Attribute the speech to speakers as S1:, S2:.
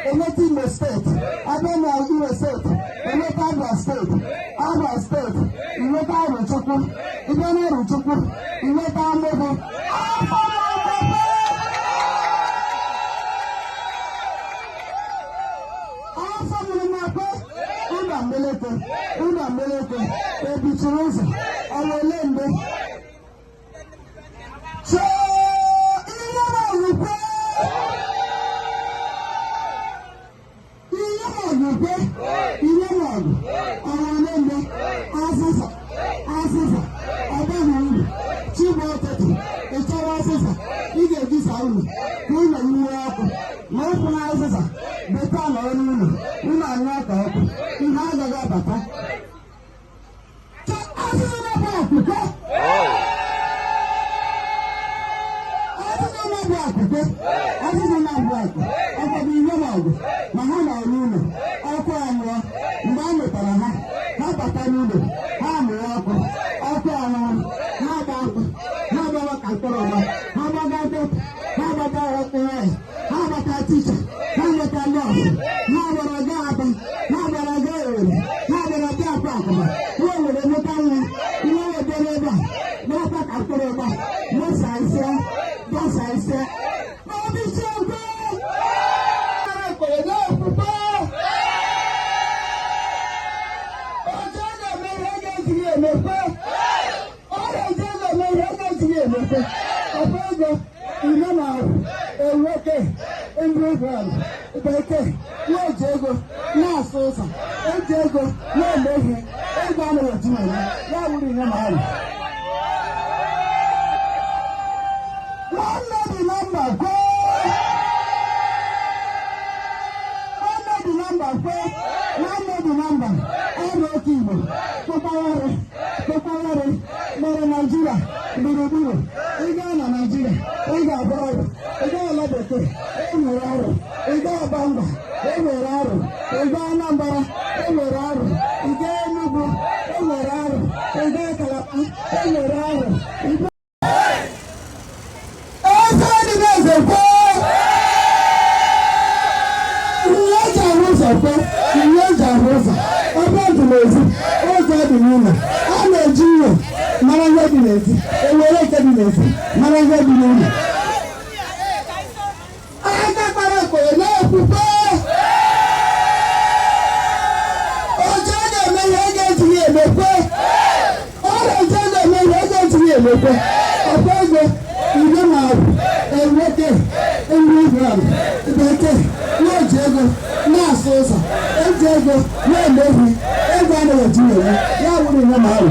S1: enweta Imo steeti, abịa na Imo steeti enweta Abia steeti, Abia steeti inweta Arochukwu, ịbịa na Arochukwu inweta Amogo. Afọ mụrụ makwe ụlọ mmeleke ebichiri ụzọ ọwele mgbe azịza ọbaghị uru Chibuokeke ịchọrọ azịza ị ga-ebisa unu ka ụlọ n'iwe ọkụ ma ụkwụ na azịza beta na ọnụ ụlọ anyụ aka ọkụ ihe agaghị abata azịza na-abụ akwụkwọ ọkwado ihe na ọgụ ma ha na ọrụ ụlọ ọkụ anyụọ mgbe a mụtara ha bata n'ụlọ ha mụrụ ọkụ anwụrụ ha agbawa ka mkpọrọgba ha gbaga dọkịta ha gbata nwanyị ha gbata ticha ha gbata nọọsụ ha gbara ga Aba ha gbara ga Owere ha gbara bịa akwa akụma ha were mụta nwa ihe webere ebe a n'ọkwa ka mkpọrọgba gbasa ise ọbịchịekwe ọ̀pọ̀lọpọ̀ iná máa ewéke England bekee yóò jẹ ego náà sọ́ọ̀sà ó jẹ ego náà lóhùn ego àmọ̀ òtún ẹ̀yà láwùrọ̀ iná máa rù. wọ́n lọ́dún nọ́mbà pé ọ̀rọ̀ òkè Igbo kpọkpọrọ mere Naịjirịa gburugburu ịga na Naịjirịa ị ga-agba ọrụ ịga ala bekee enwere ọrụ ịga Aba ngwa enwere ọrụ ịga Anambra enwere ọrụ ịga Enugu enwere ọrụ ịga Kalaba enwere ọrụ eze dị n'ezekwe ihe eji ahụ ụzọ kwe ihe eji ahụ ụzọ ebe dị n'ezi ụzọ dị n'ụlọ a na-eji ihe mara ihe dị n'ezi ewere eke dị n'ezi mara ihe dị n'ụlọ aka kpara ekpere na-ekwukwe oje ga-eme ihe a ga-ejighị emekwe ọrịa oje ga-eme ihe a ga-ejighị emekwe ọkwa ego igwe na-abụ eweke ndị Israel bekee na-eji ego na-asụ ụzọ eji ego na-eme ihe ego anaghị eji ewe ya wụrụ ihe ma arụ